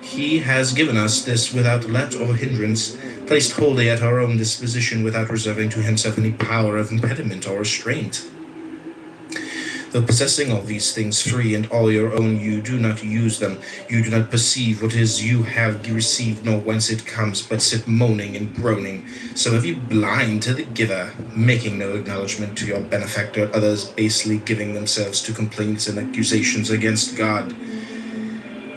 He has given us this without let or hindrance, placed wholly at our own disposition without reserving to himself any power of impediment or restraint. Though possessing all these things free and all your own, you do not use them. You do not perceive what is you have received, nor whence it comes, but sit moaning and groaning, some of you blind to the giver, making no acknowledgment to your benefactor, others basely giving themselves to complaints and accusations against God.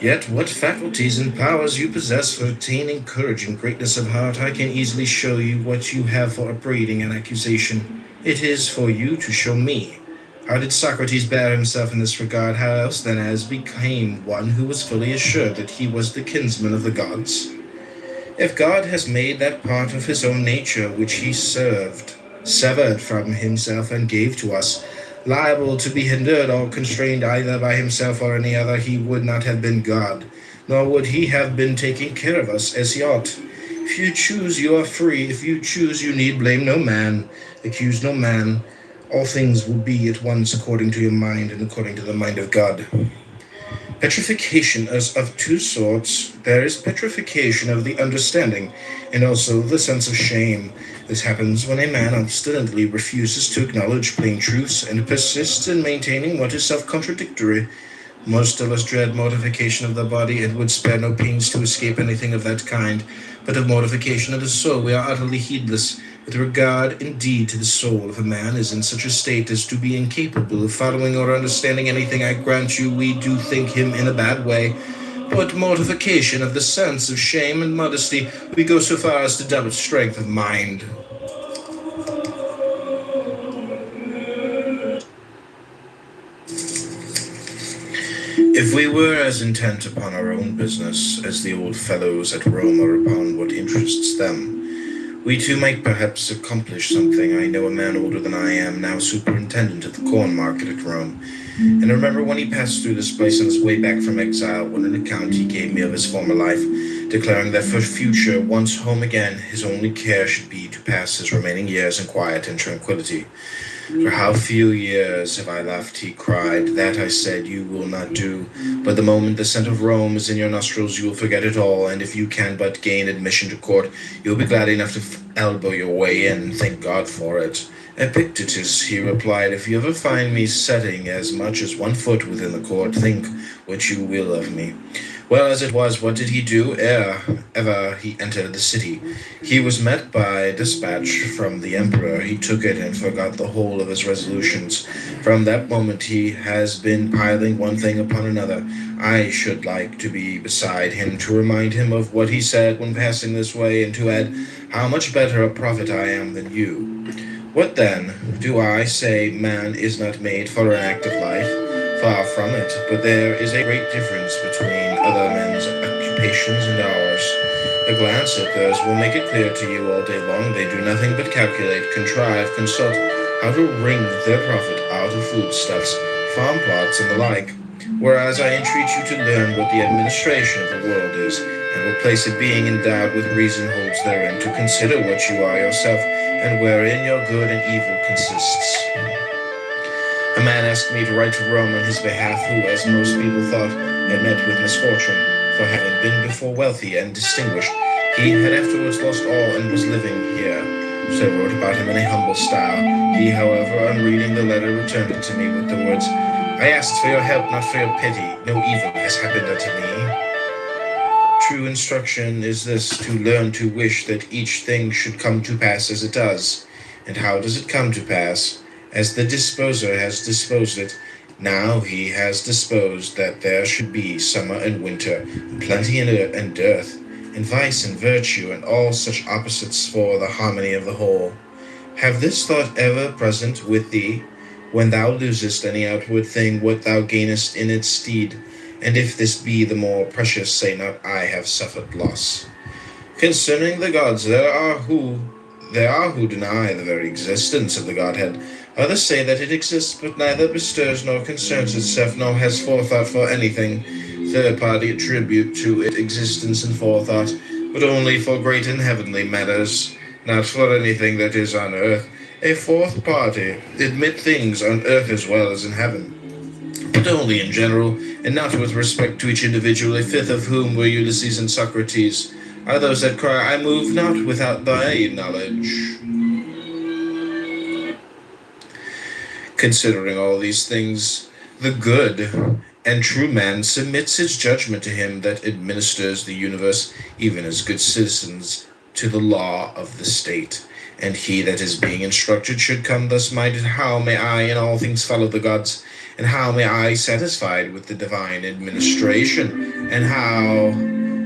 Yet what faculties and powers you possess for attaining courage and greatness of heart, I can easily show you. What you have for upbraiding and accusation, it is for you to show me. How did Socrates bear himself in this regard? How else than as became one who was fully assured that he was the kinsman of the gods? If God has made that part of his own nature which he served, severed from himself and gave to us, liable to be hindered or constrained either by himself or any other, he would not have been God, nor would he have been taking care of us as he ought. If you choose, you are free. If you choose, you need blame no man, accuse no man. All things will be at once according to your mind and according to the mind of God. Petrification is of two sorts. There is petrification of the understanding, and also the sense of shame. This happens when a man obstinately refuses to acknowledge plain truths and persists in maintaining what is self-contradictory. Most of us dread mortification of the body and would spare no pains to escape anything of that kind, but of mortification of the soul we are utterly heedless. With regard, indeed, to the soul, if a man is in such a state as to be incapable of following or understanding anything, I grant you we do think him in a bad way. But mortification of the sense of shame and modesty, we go so far as to doubt its strength of mind. If we were as intent upon our own business as the old fellows at Rome are upon what interests them, we too might perhaps accomplish something. I know a man older than I am, now superintendent of the corn market at Rome, and I remember when he passed through this place on his way back from exile, when an account he gave me of his former life, declaring that for future, once home again, his only care should be to pass his remaining years in quiet and tranquility. For how few years have I left, he cried. That, I said, you will not do. But the moment the scent of Rome is in your nostrils, you will forget it all, and if you can but gain admission to court, you'll be glad enough to elbow your way in, thank God for it. Epictetus, he replied, if you ever find me setting as much as 1 foot within the court, think what you will of me. Well, as it was, what did he do ere ever he entered the city? He was met by dispatch from the emperor. He took it and forgot the whole of his resolutions. From that moment he has been piling one thing upon another. I should like to be beside him, to remind him of what he said when passing this way, and to add how much better a prophet I am than you. What then? Do I say man is not made for an active life? Far from it, but there is a great difference between other men's occupations and ours. A glance at theirs will make it clear to you all day long. They do nothing but calculate, contrive, consult how to wring their profit out of foodstuffs, farm plots, and the like, whereas I entreat you to learn what the administration of the world is, and what place a being endowed with reason holds therein, to consider what you are yourself, and wherein your good and evil consists. A man asked me to write to Rome on his behalf, who, as most people thought, had met with misfortune, for having been before wealthy and distinguished, he had afterwards lost all and was living here. So I wrote about him in a humble style. He, however, on reading the letter, returned it to me with the words, I asked for your help, not for your pity. No evil has happened unto me. True instruction is this, to learn to wish that each thing should come to pass as it does. And how does it come to pass? As the disposer has disposed it, now he has disposed that there should be summer and winter, and plenty and dearth, and vice and virtue, and all such opposites for the harmony of the whole. Have this thought ever present with thee, when thou losest any outward thing, what thou gainest in its stead, and if this be the more precious, say not, I have suffered loss. Concerning the gods, there are who deny the very existence of the Godhead. Others say that it exists, but neither bestirs nor concerns itself, nor has forethought for anything. Third party attribute to it existence and forethought, but only for great and heavenly matters, not for anything that is on earth. A fourth party admit things on earth as well as in heaven, but only in general, and not with respect to each individual, a fifth of whom were Ulysses and Socrates, are those that cry, I move not without thy knowledge. Considering all these things, the good and true man submits his judgment to him that administers the universe, even as good citizens, to the law of the state. And he that is being instructed should come thus minded, how may I in all things follow the gods? And how may I satisfied with the divine administration? And how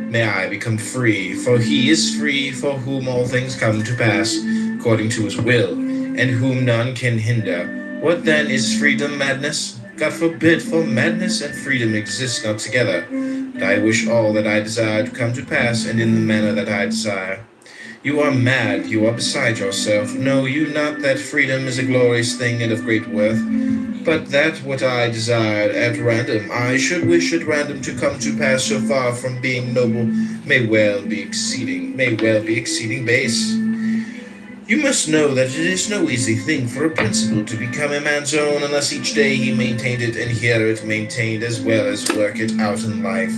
may I become free? For he is free for whom all things come to pass, according to his will, and whom none can hinder. What then is freedom, madness? God forbid, for madness and freedom exist not together. But I wish all that I desire to come to pass, and in the manner that I desire. You are mad, you are beside yourself. Know you not that freedom is a glorious thing and of great worth? But that what I desired at random, I should wish at random to come to pass so far from being noble, may well be exceeding base. You must know that it is no easy thing for a principle to become a man's own unless each day he maintained it and hear it maintained as well as work it out in life.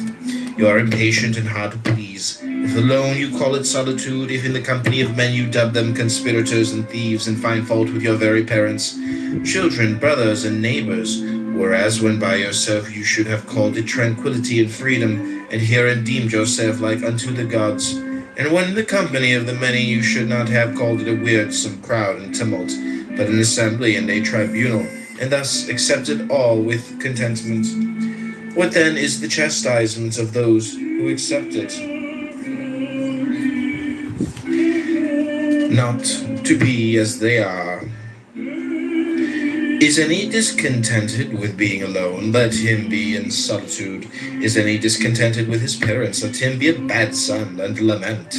You are impatient and hard to please. If alone you call it solitude, if in the company of men you dub them conspirators and thieves and find fault with your very parents, children, brothers, and neighbors, whereas when by yourself you should have called it tranquility and freedom, and herein deemed yourself like unto the gods. And when in the company of the many you should not have called it a wearisome crowd and tumult, but an assembly and a tribunal, and thus accepted all with contentment. What then is the chastisement of those who accept it? Not to be as they are. Is any discontented with being alone? Let him be in solitude. Is any discontented with his parents? Let him be a bad son and lament.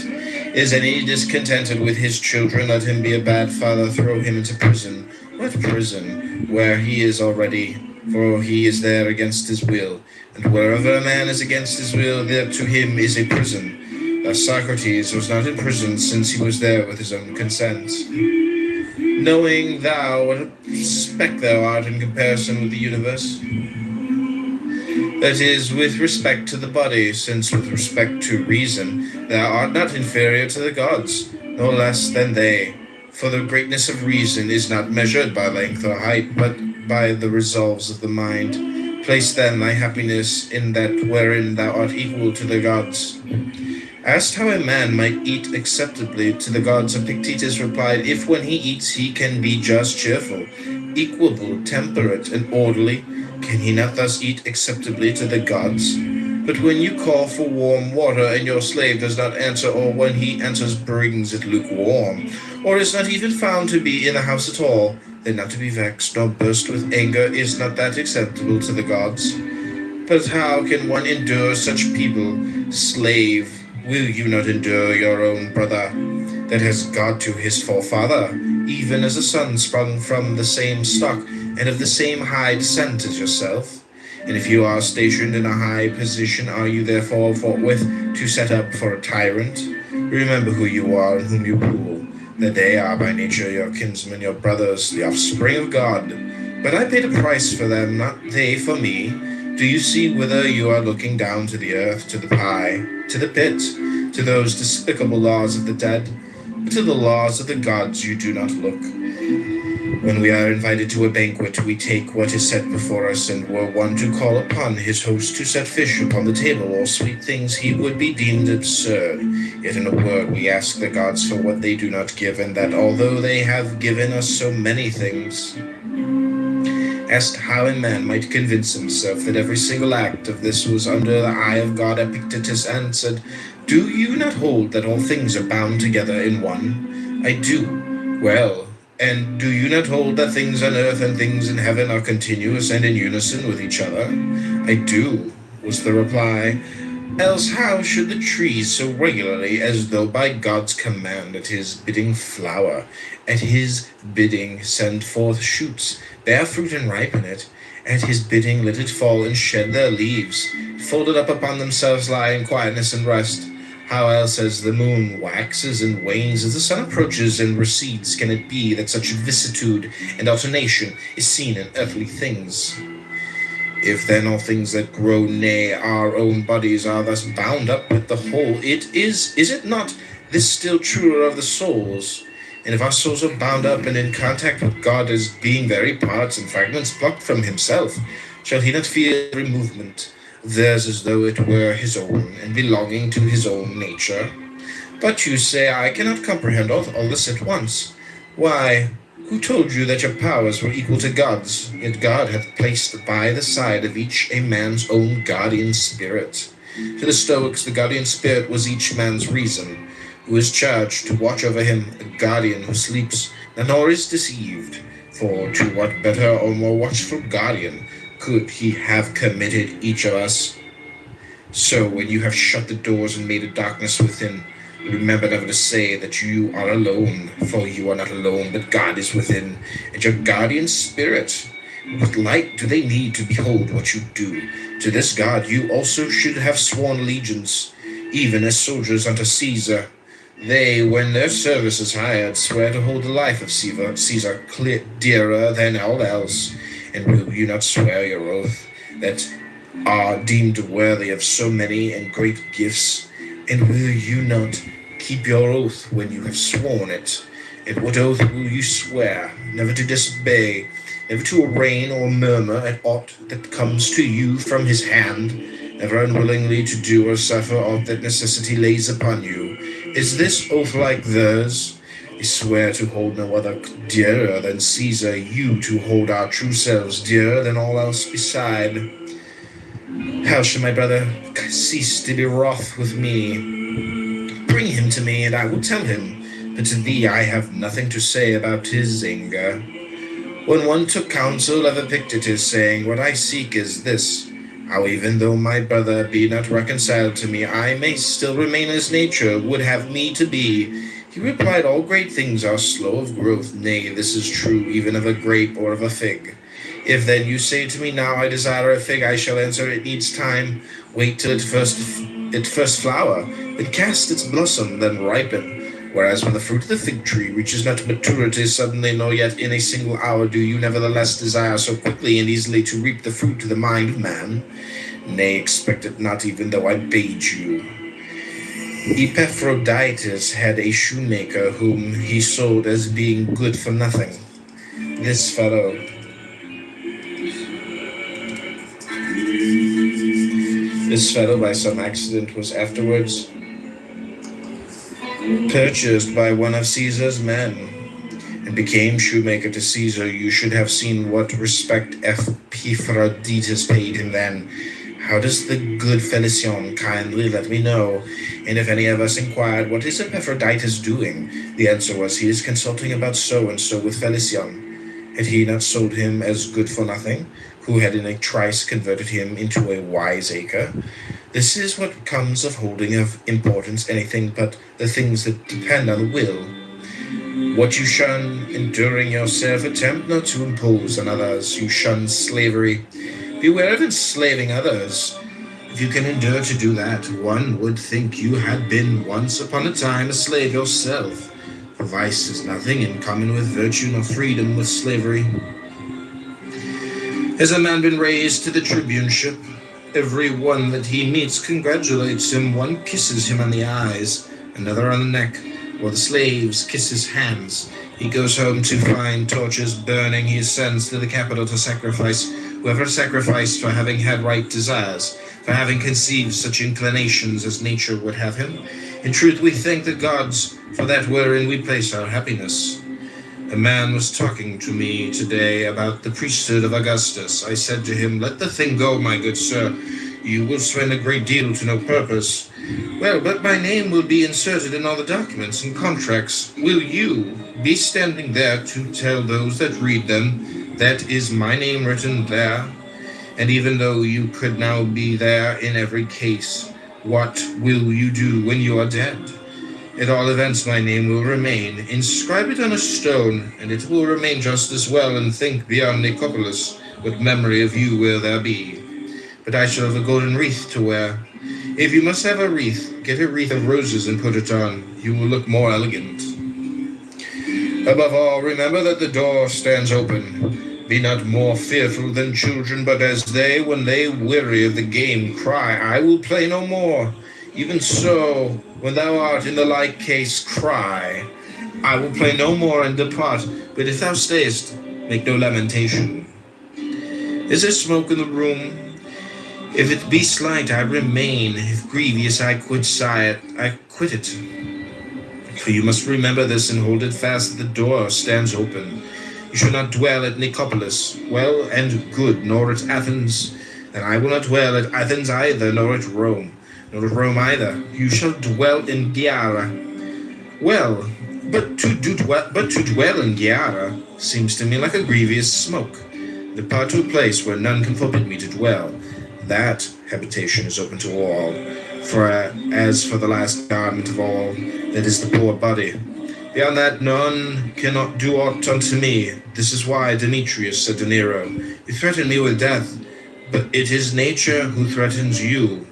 Is any discontented with his children? Let him be a bad father. Throw him into prison. What prison? Where he is already, for he is there against his will. And wherever a man is against his will, there to him is a prison. Thus Socrates was not in prison, since he was there with his own consent. Knowing thou what a speck thou art in comparison with the universe? That is, with respect to the body, since with respect to reason thou art not inferior to the gods, no less than they. For the greatness of reason is not measured by length or height, but by the resolves of the mind. Place then thy happiness in that wherein thou art equal to the gods. Asked how a man might eat acceptably to the gods, Epictetus replied, if when he eats he can be just, cheerful, equable, temperate, and orderly, can he not thus eat acceptably to the gods? But when you call for warm water and your slave does not answer, or when he answers brings it lukewarm, or is not even found to be in the house at all, then not to be vexed nor burst with anger, is not that acceptable to the gods? But how can one endure such people? Slave, will you not endure your own brother, that has God to his forefather, even as a son sprung from the same stock, and of the same high descent as yourself? And if you are stationed in a high position, are you therefore forthwith to set up for a tyrant? Remember who you are and whom you rule, that they are by nature your kinsmen, your brothers, the offspring of God. But I paid a price for them, not they for me. Do you see whither you are looking? Down to the earth, to the pie, to the pit, to those despicable laws of the dead? But to the laws of the gods you do not look. When we are invited to a banquet, we take what is set before us, and were one to call upon his host to set fish upon the table or sweet things, he would be deemed absurd. Yet in a word, we ask the gods for what they do not give, and that although they have given us so many things. Asked how a man might convince himself that every single act of this was under the eye of God, Epictetus answered, do you not hold that all things are bound together in one? I do. Well, and do you not hold that things on earth and things in heaven are continuous and in unison with each other? I do, was the reply. Else how should the trees so regularly, as though by God's command, at his bidding flower, at his bidding send forth shoots, bear fruit and ripen it, at his bidding let it fall and shed their leaves, folded up upon themselves lie in quietness and rest? How else as the moon waxes and wanes, as the sun approaches and recedes, can it be that such vicissitude and alternation is seen in earthly things? If then all things that grow, nay, our own bodies are thus bound up with the whole, is it not this still truer of the souls? And if our souls are bound up and in contact with God as being very parts and fragments plucked from himself, shall he not feel every movement of theirs as though it were his own, and belonging to his own nature? But you say, I cannot comprehend all this at once. Why, who told you that your powers were equal to God's? Yet God hath placed by the side of each a man's own guardian spirit. To the Stoics, the guardian spirit was each man's reason, who is charged to watch over him, a guardian who sleeps nor is deceived. For to what better or more watchful guardian could he have committed each of us? So when you have shut the doors and made a darkness within, remember never to say that you are alone, for you are not alone, but God is within, and your guardian spirit. What light do they need to behold what you do? To this God you also should have sworn allegiance, even as soldiers unto Caesar. They, when their service is hired, swear to hold the life of Caesar dearer than all else. And will you not swear your oath that are deemed worthy of so many and great gifts? And will you not keep your oath when you have sworn it? And what oath will you swear? Never to disobey, never to arraign or murmur at aught that comes to you from his hand, never unwillingly to do or suffer aught that necessity lays upon you. Is this oath like theirs? I swear to hold no other dearer than Caesar, you to hold our true selves dearer than all else beside. How shall my brother cease to be wroth with me? Bring him to me, and I will tell him, but to thee I have nothing to say about his anger. When one took counsel of Epictetus, saying, What I seek is this, how even though my brother be not reconciled to me, I may still remain as nature would have me to be. He replied, All great things are slow of growth, nay, this is true even of a grape or of a fig. If then you say to me now, I desire a fig, I shall answer, it needs time. Wait till it first flower, then cast its blossom, then ripen. Whereas when the fruit of the fig tree reaches not maturity suddenly, nor yet in a single hour, do you nevertheless desire so quickly and easily to reap the fruit to the mind of man? Nay, expect it not, even though I bade you. Epaphroditus had a shoemaker whom he sold as being good for nothing. This fellow by some accident was afterwards purchased by one of Caesar's men, and became shoemaker to Caesar. You should have seen what respect Epaphroditus paid him then. How does the good Felicion? Kindly let me know. And if any of us inquired, What is Epaphroditus doing? The answer was, He is consulting about so-and-so with Felicion. Had he not sold him as good for nothing, who had in a trice converted him into a wiseacre? This is what comes of holding of importance anything but the things that depend on the will. What you shun, enduring yourself, attempt not to impose on others. You shun slavery. Beware of enslaving others. If you can endure to do that, one would think you had been once upon a time a slave yourself. For vice has nothing in common with virtue, nor freedom with slavery. Has a man been raised to the tribuneship? Every one that he meets congratulates him. One kisses him on the eyes, another on the neck, while the slaves kiss his hands. He goes home to find torches burning. He ascends to the Capitol to sacrifice. Whoever sacrificed for having had right desires, for having conceived such inclinations as nature would have him. In truth, we thank the gods for that wherein we place our happiness. A man was talking to me today about the priesthood of Augustus. I said to him, Let the thing go, my good sir. You will spend a great deal to no purpose. Well, but my name will be inserted in all the documents and contracts. Will you be standing there to tell those that read them, that is my name written there? And even though you could now be there in every case, what will you do when you are dead? At all events, my name will remain. Inscribe it on a stone, and it will remain just as well, and think beyond Nicopolis what memory of you will there be. But I shall have a golden wreath to wear. If you must have a wreath, get a wreath of roses and put it on. You will look more elegant. Above all, remember that the door stands open. Be not more fearful than children, but as they, when they weary of the game, cry, I will play no more. Even so, when thou art in the like case, cry, I will play no more and depart. But if thou stayest, make no lamentation. Is there smoke in the room? If it be slight, I remain. If grievous, I quit it. For you must remember this and hold it fast that the door stands open. You shall not dwell at Nicopolis, well and good, nor at Athens. And I will not dwell at Athens either, nor at Rome either. You shall dwell in Gyara. Well, but to dwell in Gyara seems to me like a grievous smoke. Depart to a place where none can forbid me to dwell. That habitation is open to all. For as for the last garment of all, that is the poor body. Beyond that, none cannot do aught unto me. This is why Demetrius said to Nero, you threaten me with death, but it is nature who threatens you.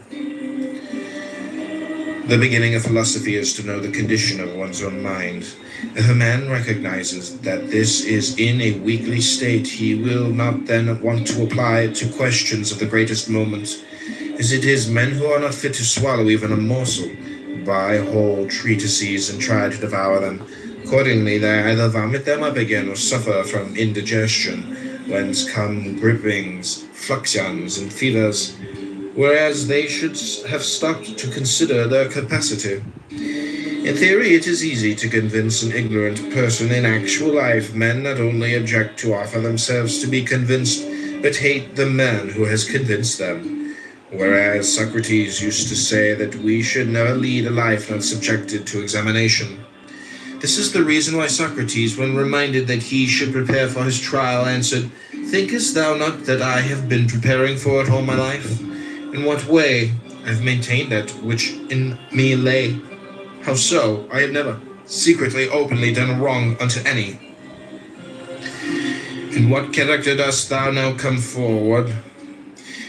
The beginning of philosophy is to know the condition of one's own mind. If a man recognizes that this is in a weakly state, he will not then want to apply it to questions of the greatest moment, as it is men who are not fit to swallow even a morsel, buy whole treatises and try to devour them. Accordingly, they either vomit them up again or suffer from indigestion, whence come gripings, fluxions, and fevers, whereas they should have stopped to consider their capacity. In theory, it is easy to convince an ignorant person. In actual life, men not only object to offer themselves to be convinced, but hate the man who has convinced them. Whereas Socrates used to say that we should never lead a life not subjected to examination. This is the reason why Socrates, when reminded that he should prepare for his trial, answered, thinkest thou not that I have been preparing for it all my life? In what way? I have maintained that which in me lay. How so? I have never secretly, openly done wrong unto any. In what character dost thou now come forward?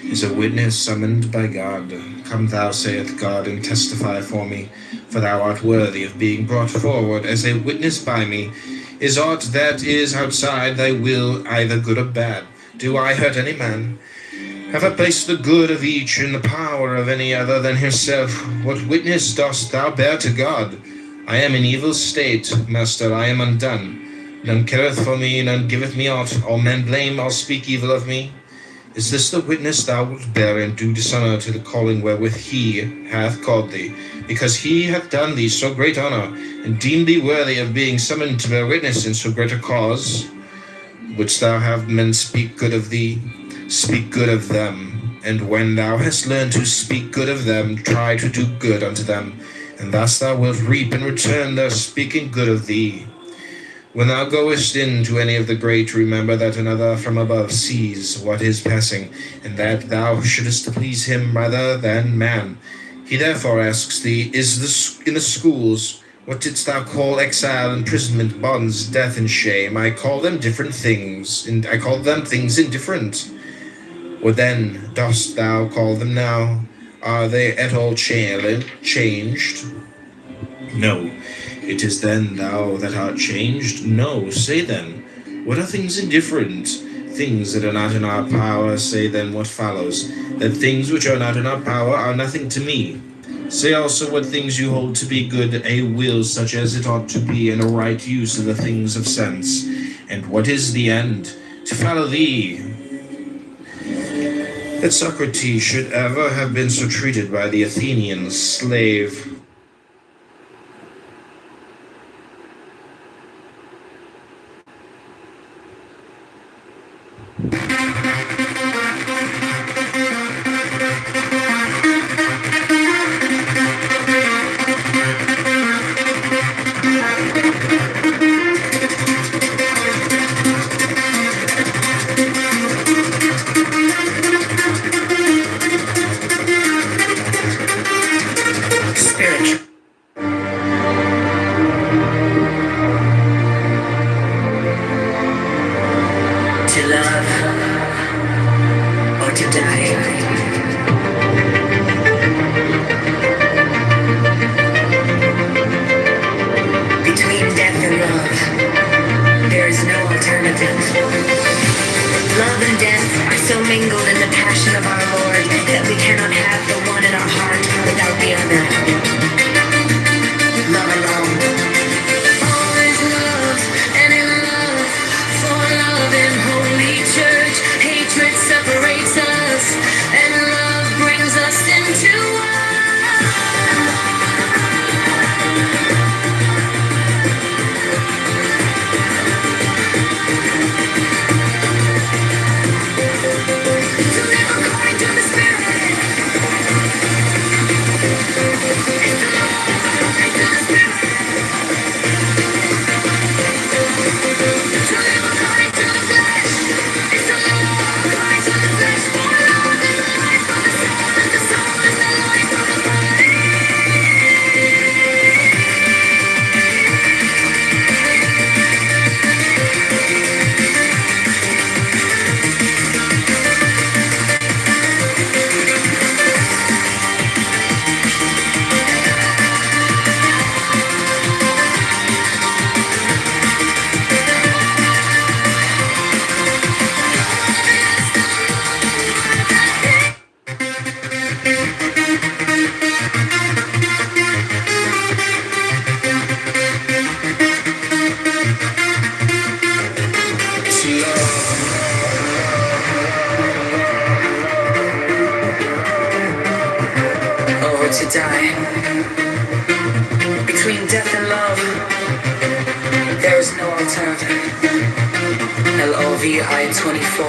Is a witness summoned by God. Come thou, saith God, and testify for me, for thou art worthy of being brought forward as a witness by me. Is aught that is outside thy will either good or bad? Do I hurt any man? Have I placed the good of each in the power of any other than himself? What witness dost thou bear to God? I am in evil state, master, I am undone. None careth for me, none giveth me aught. All men blame, all speak evil of me. Is this the witness thou wilt bear, and do dishonor to the calling wherewith he hath called thee? Because he hath done thee so great honor, and deemed thee worthy of being summoned to bear witness in so great a cause? Wouldst thou have men speak good of thee? Speak good of them, and when thou hast learned to speak good of them, try to do good unto them, and thus thou wilt reap in return their speaking good of thee. When thou goest in to any of the great, remember that another from above sees what is passing, and that thou shouldest please him rather than man. He therefore asks thee, in the schools, what didst thou call exile, imprisonment, bonds, death, and shame? I call them different things, and I call them things indifferent. What then dost thou call them now? Are they at all changed? No. It is then thou that art changed? No. Say then, what are things indifferent? Things that are not in our power. Say then what follows, that things which are not in our power are nothing to me. Say also what things you hold to be good, a will such as it ought to be, and a right use of the things of sense. And what is the end? To follow thee. That Socrates should ever have been so treated by the Athenians, slave. Between death and love, there is no alternative. Between death and love, there is no alternative. LOVI 24.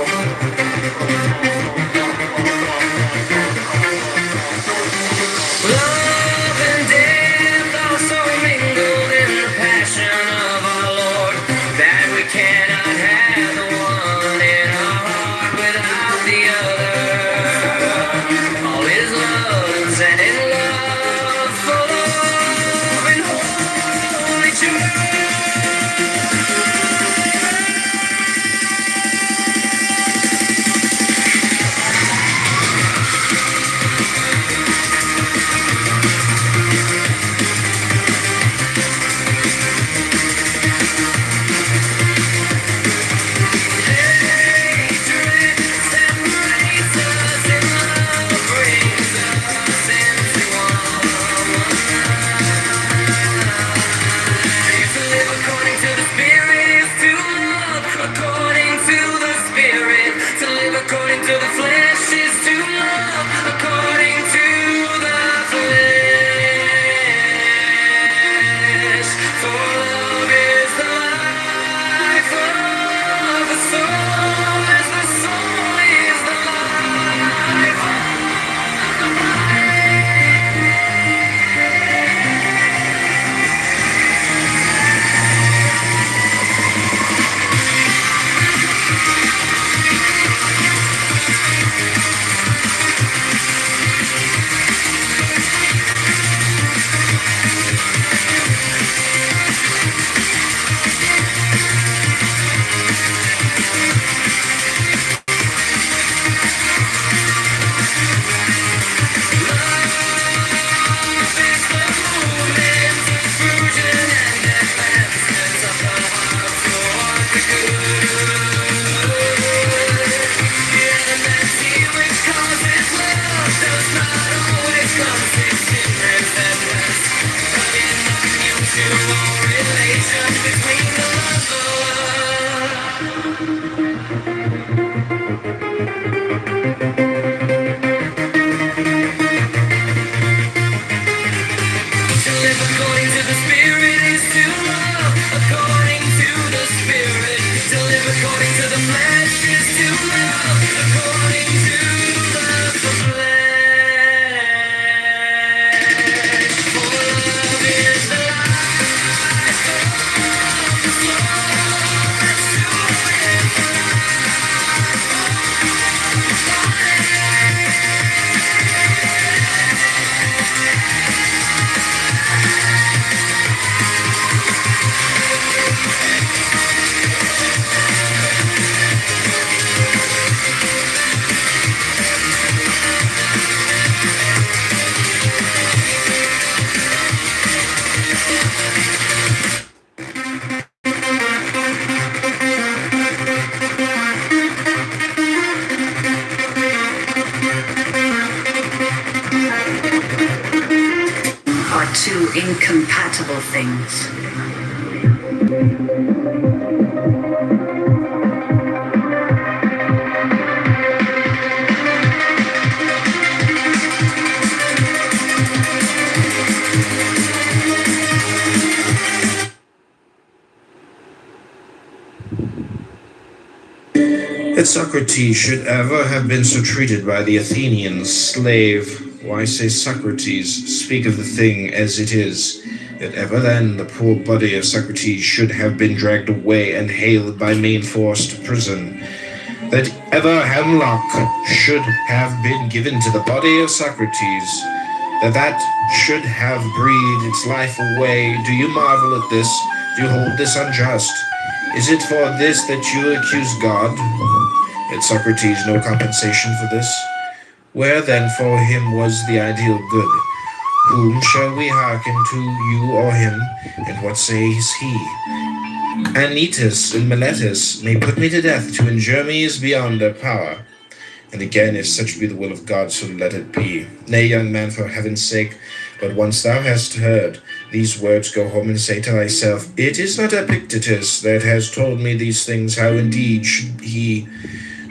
Love and death are so mingled in the passion of our Lord that we cannot have the one in our heart without the other. All is love and in love for love and holy church. According to the flesh is to love, according to the flesh. For love is the life of the soul, as the soul is the life of the two incompatible things. That Socrates should ever have been so treated by the Athenians, slave. Why say Socrates? Speak of the thing as it is. That ever then the poor body of Socrates should have been dragged away and haled by main force to prison. That ever hemlock should have been given to the body of Socrates. That should have breathed its life away. Do you marvel at this? Do you hold this unjust? Is it for this that you accuse God? Had Socrates no compensation for this? Where then for him was the ideal good? Whom shall we hearken to, you or him? And what says he? Anytus and Miletus may put me to death, to injure me is beyond their power. And again, if such be the will of God, so let it be. Nay, young man, for heaven's sake, but once thou hast heard these words, go home and say to thyself, it is not Epictetus that has told me these things, how indeed should he?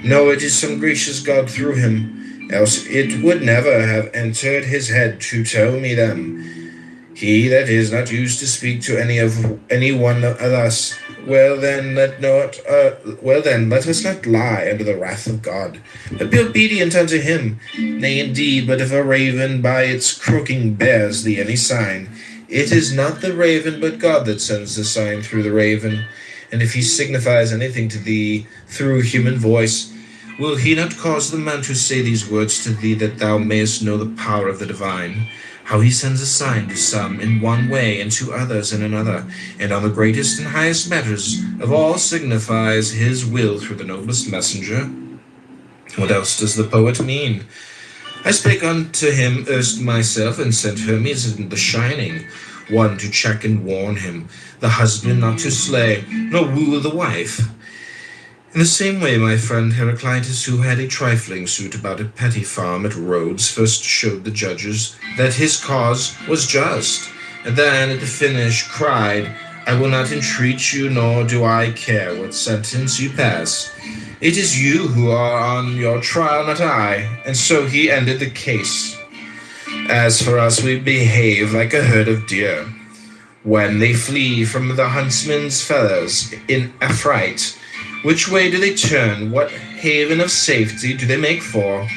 No, it is some gracious God through him. else it would never have entered his head to tell me them. He that is not used to speak to any one of us, well then let us not lie under the wrath of God, but be obedient unto him. Nay indeed, but if a raven by its croaking bears thee any sign, it is not the raven but God that sends the sign through the raven. And if he signifies anything to thee through human voice, will he not cause the man to say these words to thee, that thou mayest know the power of the divine? How he sends a sign to some in one way, and to others in another, and on the greatest and highest matters of all signifies his will through the noblest messenger. What else does the poet mean? I spake unto him erst myself, and sent Hermes in the shining, one to check and warn him, the husband not to slay, nor woo the wife. In the same way, my friend Heraclitus, who had a trifling suit about a petty farm at Rhodes, first showed the judges that his cause was just, and then at the finish cried, I will not entreat you, nor do I care what sentence you pass. It is you who are on your trial, not I. And so he ended the case. As for us, we behave like a herd of deer. When they flee from the huntsman's fellows in affright, which way do they turn? What haven of safety do they make for?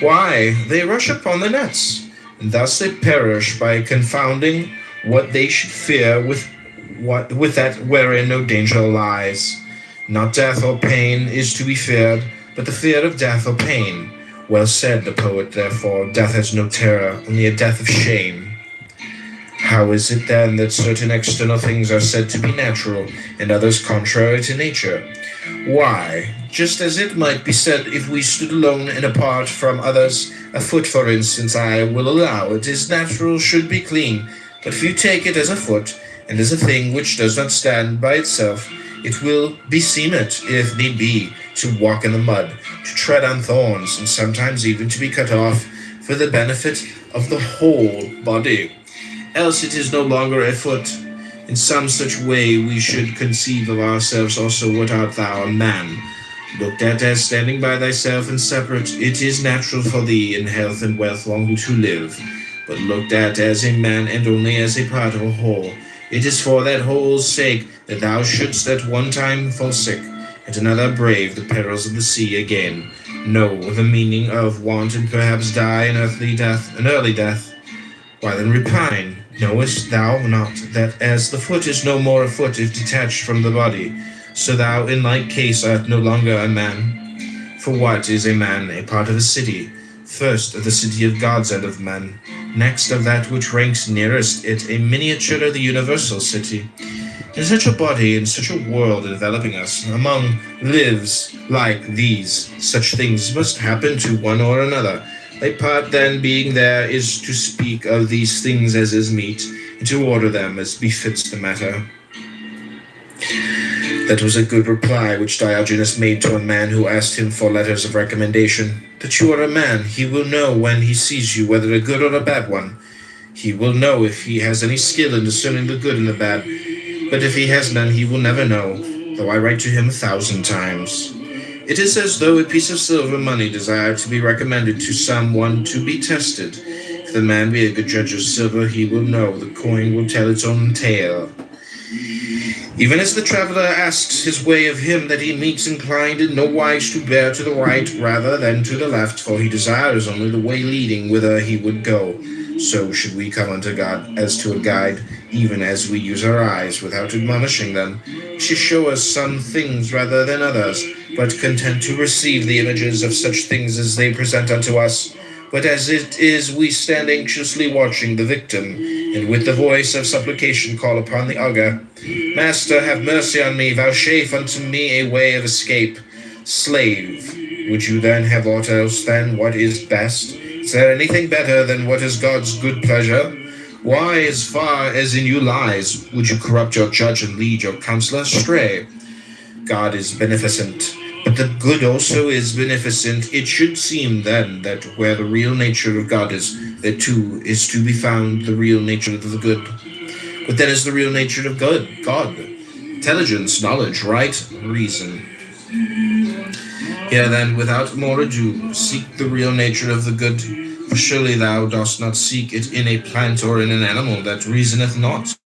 Why, they rush upon the nets, and thus they perish by confounding what they should fear with that wherein no danger lies. Not death or pain is to be feared, but the fear of death or pain. Well said the poet, therefore, death has no terror, only a death of shame. How is it then that certain external things are said to be natural, and others contrary to nature? Why, just as it might be said if we stood alone and apart from others, a foot, for instance, I will allow it is natural should be clean, but if you take it as a foot, and as a thing which does not stand by itself, it will beseem it, if need be, to walk in the mud, to tread on thorns, and sometimes even to be cut off for the benefit of the whole body. Else it is no longer a foot. In some such way we should conceive of ourselves also. What art thou, a man? Looked at as standing by thyself and separate, it is natural for thee in health and wealth long to live. But looked at as a man, and only as a part of a whole, it is for that whole's sake that thou shouldst at one time fall sick, at another brave the perils of the sea again, know the meaning of want, and perhaps die an early death. Why then repine? Knowest thou not that as the foot is no more a foot if detached from the body, so thou in like case art no longer a man? For what is a man? A part of a city, first of the city of gods and of men, next of that which ranks nearest it, a miniature of the universal city. In such a body, in such a world enveloping us, among lives like these, such things must happen to one or another. Thy part then being there is to speak of these things as is meet, and to order them as befits the matter. That was a good reply which Diogenes made to a man who asked him for letters of recommendation. That you are a man, he will know when he sees you whether a good or a bad one. He will know if he has any skill in discerning the good and the bad, but if he has none, he will never know, though I write to him 1,000 times. It is as though a piece of silver money desired to be recommended to some one to be tested. If the man be a good judge of silver, he will know the coin will tell its own tale. Even as the traveler asks his way of him that he meets, inclined in no wise to bear to the right rather than to the left, for he desires only the way leading whither he would go, so should we come unto God as to a guide, even as we use our eyes without admonishing them, to show us some things rather than others, but content to receive the images of such things as they present unto us. But as it is, we stand anxiously watching the victim, and with the voice of supplication call upon the augur, Master, have mercy on me, vouchsafe unto me a way of escape. Slave, would you then have aught else than what is best? Is there anything better than what is God's good pleasure? Why, as far as in you lies, would you corrupt your judge and lead your counselor astray? God is beneficent, but the good also is beneficent. It should seem then that where the real nature of God is, there too is to be found the real nature of the good. What then is the real nature of God? Intelligence, knowledge, right, reason. Here then, without more ado, seek the real nature of the good, for surely thou dost not seek it in a plant or in an animal that reasoneth not.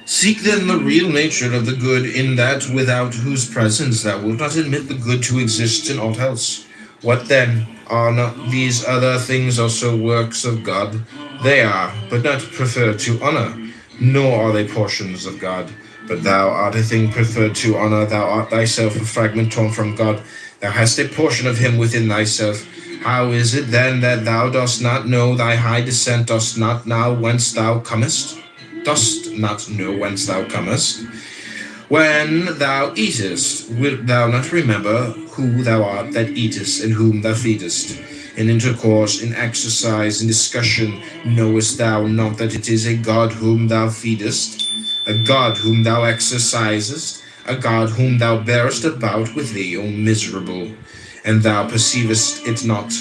Seek then the real nature of the good in that without whose presence thou wilt not admit the good to exist in aught else. What then? Are not these other things also works of God? They are, but not preferred to honor, nor are they portions of God. But thou art a thing preferred to honor, thou art thyself a fragment torn from God. Thou hast a portion of him within thyself. How is it then that thou dost not know thy high descent, dost not know whence thou comest? Dost not know whence thou comest? When thou eatest, wilt thou not remember who thou art that eatest, and whom thou feedest? In intercourse, in exercise, in discussion, knowest thou not that it is a God whom thou feedest, a God whom thou exercisest, a God whom thou bearest about with thee, O miserable? And thou perceivest it not.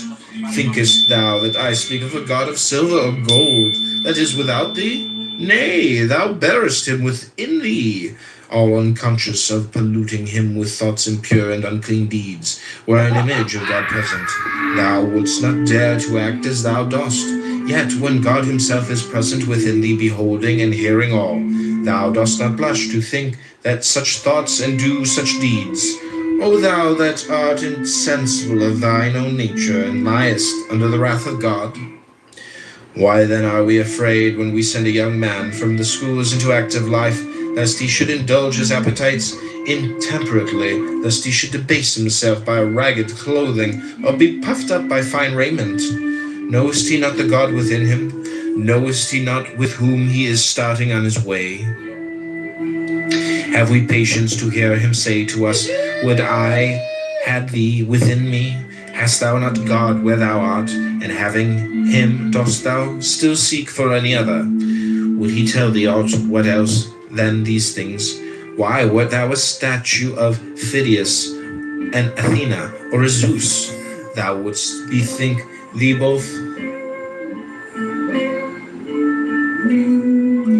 Thinkest thou that I speak of a God of silver or gold, that is without thee? Nay, thou bearest him within thee, all unconscious of polluting him with thoughts impure and unclean deeds, were an image of God present. Thou wouldst not dare to act as thou dost. Yet when God himself is present within thee, beholding and hearing all, thou dost not blush to think that such thoughts and do such deeds. O thou that art insensible of thine own nature, and liest under the wrath of God, why then are we afraid when we send a young man from the schools into active life, lest he should indulge his appetites intemperately, lest he should debase himself by ragged clothing, or be puffed up by fine raiment? Knowest he not the God within him? Knowest he not with whom he is starting on his way? Have we patience to hear him say to us, Would I had thee within me? Hast thou not God where thou art, and having him dost thou still seek for any other? Would he tell thee aught what else than these things? Why, wert thou a statue of Phidias, an Athena, or a Zeus, thou wouldst bethink thee both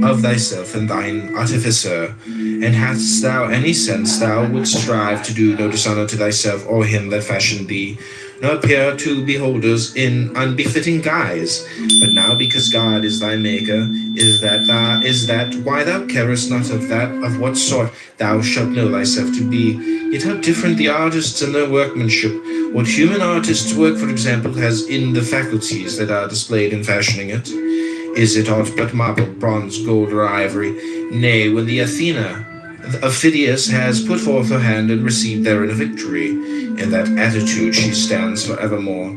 of thyself and thine artificer. And hadst thou any sense, thou wouldst strive to do no dishonor to thyself or him that fashioned thee, nor appear to beholders in unbefitting guise. But now, because God is thy maker, is that why thou carest not of that of what sort thou shalt know thyself to be. Yet how different the artists and their workmanship. What human artist's work, for example, has in the faculties that are displayed in fashioning it? Is it aught but marble, bronze, gold, or ivory? Nay, when the Athena of Phidias has put forth her hand and received therein a victory, in that attitude she stands for evermore.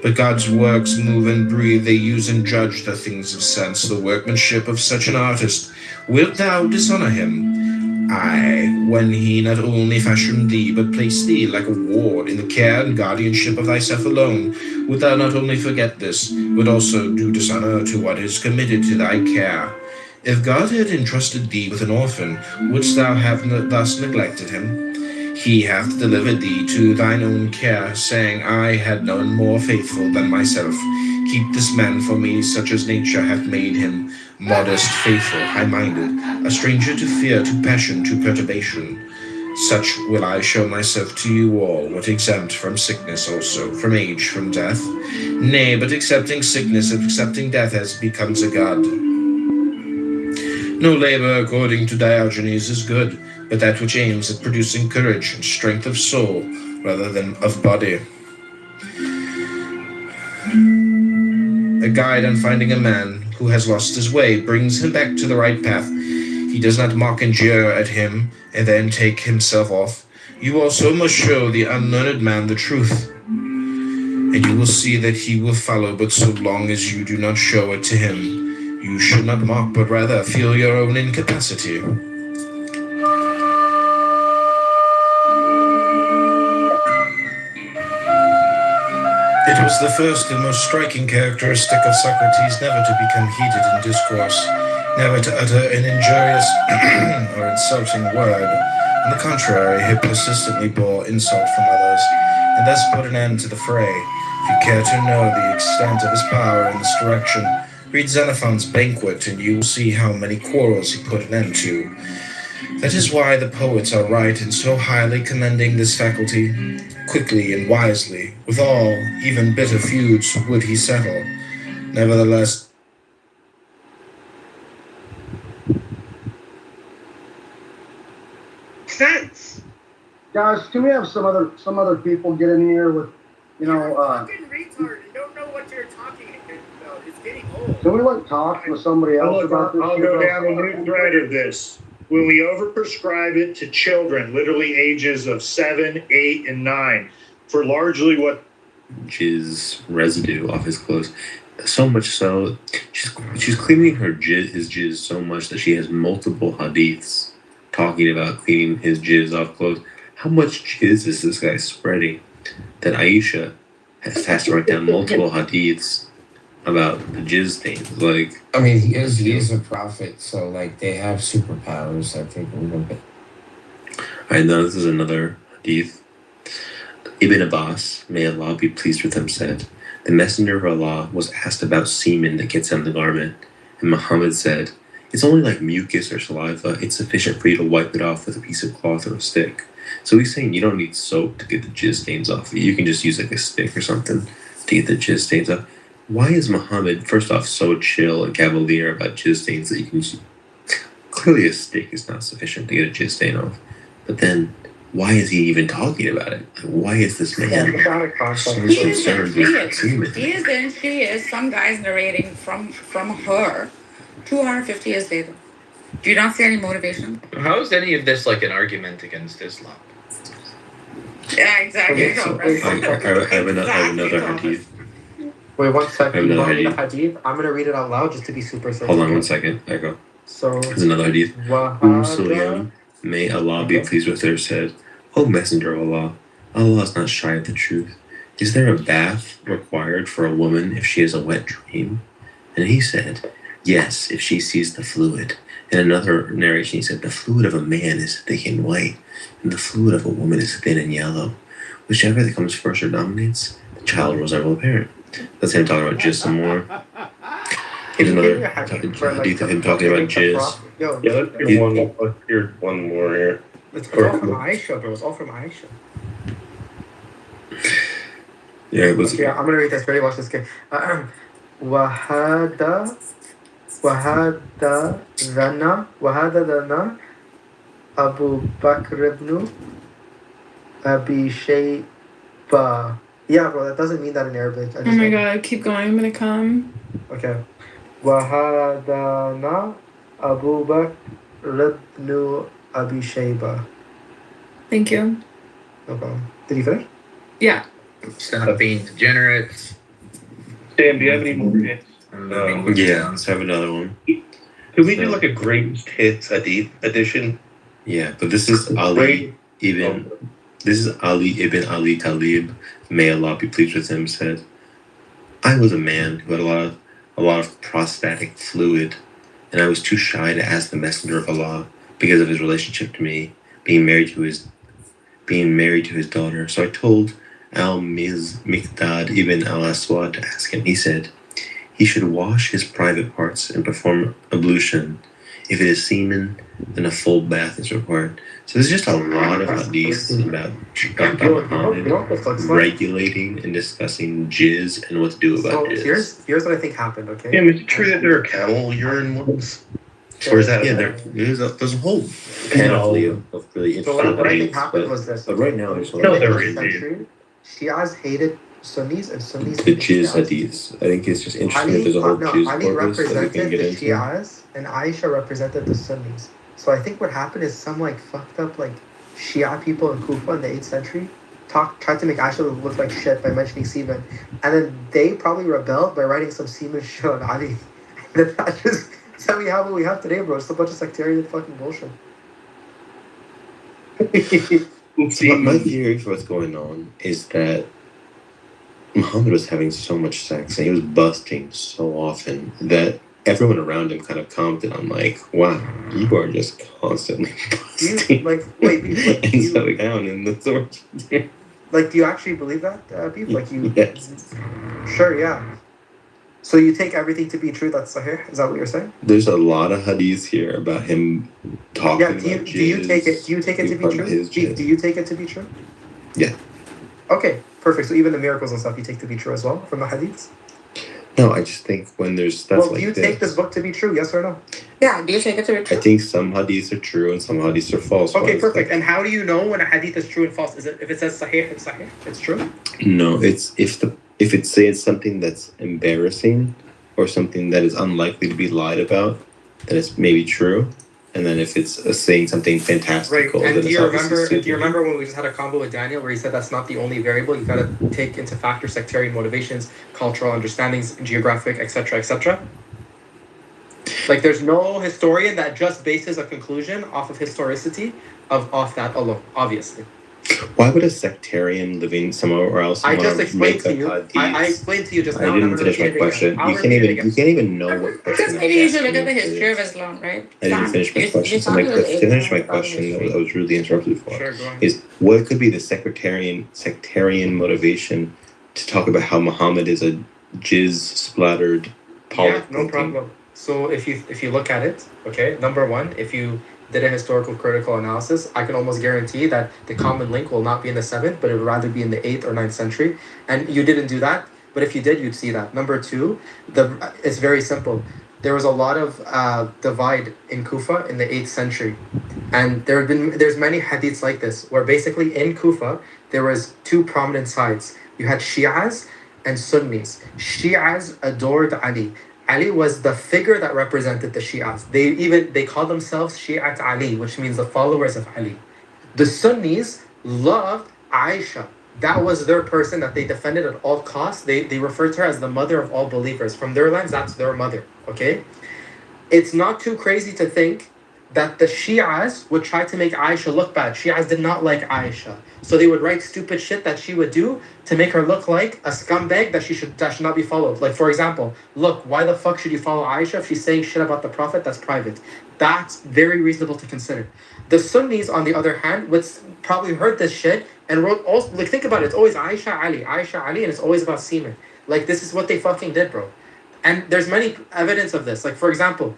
But God's works move and breathe, they use and judge the things of sense, the workmanship of such an artist. Wilt thou dishonor him? Aye, when he not only fashioned thee, but placed thee like a ward in the care and guardianship of thyself alone, wilt thou not only forget this, but also do dishonor to what is committed to thy care? If God had entrusted thee with an orphan, wouldst thou have thus neglected him? He hath delivered thee to thine own care, saying, I had none more faithful than myself. Keep this man for me, such as nature hath made him, modest, faithful, high-minded, a stranger to fear, to passion, to perturbation. Such will I show myself to you all, but exempt from sickness also, from age, from death. Nay, but accepting sickness, accepting death as becomes a god. No labor, according to Diogenes, is good, but that which aims at producing courage and strength of soul rather than of body. A guide on finding a man who has lost his way brings him back to the right path. He does not mock and jeer at him and then take himself off. You also must show the unlearned man the truth, and you will see that he will follow, but so long as you do not show it to him. You should not mock, but rather feel your own incapacity. It was the first and most striking characteristic of Socrates never to become heated in discourse, never to utter an injurious or insulting word. On the contrary, he persistently bore insult from others, and thus put an end to the fray. If you care to know the extent of his power in this direction, read Xenophon's Banquet, and you will see how many quarrels he put an end to. That is why the poets are right in so highly commending this faculty. Quickly and wisely, with all, even bitter feuds, would he settle. Nevertheless, Sense. Guys, can we have some other people get in here with, You're a fucking retard and don't know what you're talking about. It's getting old. can we talk with somebody else about this? I'll go down a new thread of this. When we overprescribe it to children, literally ages of 7, 8, and 9, for largely what jizz residue off his clothes. So much so, she's cleaning his jizz so much that she has multiple hadiths talking about cleaning his jizz off clothes. How much jizz is this guy spreading that Aisha has to write down multiple hadiths about the jizz stains? Like, I mean, he is a prophet, so like they have superpowers. I think a little bit. I know this is another hadith. Ibn Abbas, may Allah be pleased with him, said, the Messenger of Allah was asked about semen that gets on the garment, and Muhammad said, it's only like mucus or saliva. It's sufficient for you to wipe it off with a piece of cloth or a stick. So he's saying you don't need soap to get the jizz stains off. You can just use like a stick or something to get the jizz stains off. Why is Muhammad, first off, so chill and cavalier about jizz stains that you can just... Clearly a stick is not sufficient to get a jizz stain off. But then, why is he even talking about it? Like, why is this man so concerned with semen? She is. Some guys narrating from her 250 years later. Do you not see any motivation? How is any of this like an argument against Islam? Yeah, exactly. Okay, so I have another hadith. Wait 1 second. You want to read a hadith. hadith? I'm gonna read it out loud just to be super certain. Hold on 1 second. There you go. So There's another hadith. Sulaim, may Allah be pleased with her, said, O Messenger of Allah, Allah is not shy of the truth. Is there a bath required for a woman if she has a wet dream? And he said, yes, if she sees the fluid. In another narration, he said, the fluid of a man is thick and white, and the fluid of a woman is thin and yellow. Whichever that comes first or dominates, the child will resemble the parent. Let's him talking about jizz some more. Here's another hadith of him talking about jizz. Yo, Yeah, let's hear one more here. it's all from Aisha, bro. It's all from Aisha. Yeah, it was. Okay, I'm gonna read this. Ready? Watch this. Okay. وهذا Abu Bakr ibn Abi Shayba. Yeah, bro, that doesn't mean that in Arabic. Oh my god, keep going. I'm gonna come. Okay. وهذا Abu Bakr ibn Abi Shayba. Thank you. No problem. Did you finish? Yeah. Stop being degenerates. Dan, do you have any more hits? Yeah, let's have another one. Could we do like a greatest hits edition? Yeah, but this is Ali ibn Ali Talib, may Allah be pleased with him, said, I was a man who had a lot of prostatic fluid, and I was too shy to ask the Messenger of Allah because of his relationship to me, being married to his daughter. So I told Al-Miqdad ibn al-Aswad to ask him. He said, he should wash his private parts and perform ablution. If it is semen, then a full bath is required. So there's just a lot of hadiths about Muhammad regulating and discussing jizz and what to do about jizz. Here's what I think happened, okay? Yeah, is it true that there are camel urine ones? Or is that... Yeah, there's a whole panoply of really So interesting what I think hadiths, happened was this. but right now there's a In lot the of 8th century, Shias hated Sunnis and Sunnis the hated jizz Shias. hadiths. I think it's just interesting that there's a whole jizz Ali corpus that we can represented get the into. Shias and Aisha represented the Sunnis. So I think what happened is some like fucked up like Shia people in Kufa in the 8th century tried to make Aisha look like shit by mentioning semen, and then they probably rebelled by writing some semen shit on Ali. And then that's how we have what we have today, bro. It's a bunch of sectarian fucking bullshit. So my theory for what's going on is that Muhammad was having so much sex and he was busting so often that everyone around him kind of commented on like, wow, you are just constantly busting and settling down in the source. Like, do you actually believe that, Beef? Like, you... Yes. Sure, yeah. So you take everything to be true that's sahih? Is that what you're saying? There's a lot of hadiths here about him talking Yeah. about Do you take it? jizz, Do you take it to being be part of true? his Do jizz. you take it to be true? Yeah. Okay, perfect. So even the miracles and stuff you take to be true as well from the hadiths. No, I just think when there's stuff Well, like do you this, take this book to be true? Yes or no? Yeah, do you take it to be I true? think some hadiths are true and some hadiths are false. Okay, ones. perfect. And how do you know when a hadith is true and false? Is it if it says sahih, it's sahih? It's true. No, it's if it says something that's embarrassing or something that is unlikely to be lied about, then it's maybe true. And then if it's saying something Right. fantastical, And then do it's you obviously remember? Do you pseudo. remember when we just had a combo with Daniel where he said that's not the only variable? You got to take into factor sectarian motivations, cultural understandings, geographic, etc., etc. Like there's no historian that just bases a conclusion off of historicity off that alone. Obviously. Why would a sectarian living somewhere else I want just to explained make to up you. I hadiths? explained to you just I now. And I'm didn't gonna finish my repeat it again. question. I'll You can't repeat it even again. know what Because question maybe you should look I'm at the asking. history of Islam, right? I didn't finish my question. So let's finish my question that I was rudely interrupted for. Sure, go ahead. Is what could be the sectarian motivation to talk about how Muhammad is a jizz splattered Yeah, no problem. So if you look at it, okay, number one, if you did a historical critical analysis, I can almost guarantee that the common link will not be in the 7th, but it would rather be in the 8th or 9th century. And you didn't do that, but if you did, you'd see that. Number two, it's very simple. There was a lot of divide in Kufa in the 8th century, and there's many hadiths like this where basically in Kufa there was two prominent sides. You had Shi'as and Sunnis. Shi'as adored Ali. Ali was the figure that represented the Shi'as. They call themselves Shi'at Ali, which means the followers of Ali. The Sunnis loved Aisha. That was their person that they defended at all costs. They referred to her as the mother of all believers. From their lens, that's their mother. Okay? It's not too crazy to think that the Shi'as would try to make Aisha look bad. Shi'as did not like Aisha. So they would write stupid shit that she would do to make her look like a scumbag that should not be followed. Like, for example, look, why the fuck should you follow Aisha if she's saying shit about the Prophet that's private? That's very reasonable to consider. The Sunnis, on the other hand, would probably heard this shit and wrote also, like, think about it, it's always Aisha Ali, and it's always about semen. Like, this is what they fucking did, bro. And there's many evidence of this. Like, for example,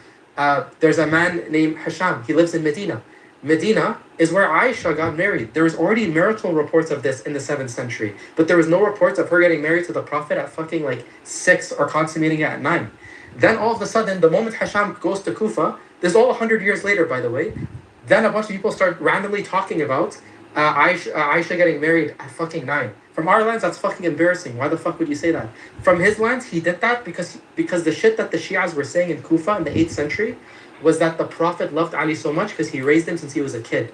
there's a man named Hisham. He lives in Medina. Medina is where Aisha got married. There was already marital reports of this in the 7th century, but there was no reports of her getting married to the Prophet at fucking like 6 or consummating it at 9. Then all of a sudden, the moment Hisham goes to Kufa, this is all 100 years later, by the way, then a bunch of people start randomly talking about Aisha getting married at fucking 9. From our lens, that's fucking embarrassing. Why the fuck would you say that? From his lens, he did that because the shit that the Shias were saying in Kufa in the 8th century was that the Prophet loved Ali so much because he raised him since he was a kid.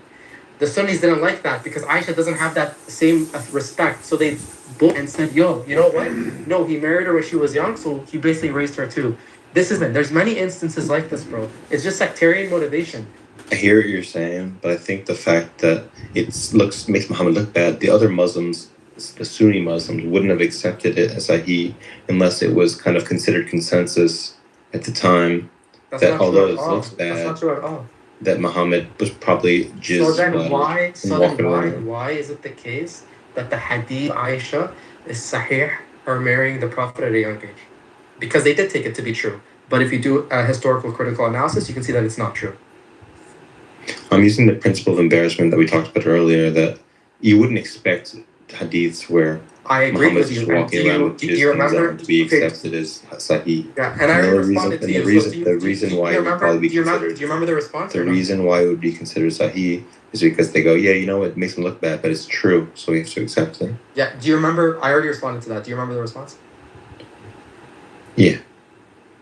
The Sunnis didn't like that because Aisha doesn't have that same respect. So they both and said, yo, you know what? No, he married her when she was young, so he basically raised her too. There's many instances like this, bro. It's just sectarian motivation. I hear what you're saying, but I think the fact that makes Muhammad look bad, the other Muslims, the Sunni Muslims, wouldn't have accepted it as Sahih unless it was kind of considered consensus at the time. That's that not although true it at all. looks bad, That's not true at all. that Muhammad was probably jizz Why is it the case that the hadith Aisha is sahih, her marrying the Prophet at a young age? Because they did take it to be true. But if you do a historical critical analysis, you can see that it's not true. I'm using the principle of embarrassment that we talked about earlier, that you wouldn't expect hadiths where I agree Muhammad's with you. just walking around with jizz to be accepted as Sahih. Yeah, and I already responded to you. The reason why it would probably be considered. Do you remember the response? The reason why it would be considered Sahih is because they go, yeah, you know, it makes him look bad, but it's true, so we have to accept it. Yeah. Do you remember? I already responded to that. Do you remember the response? Yeah.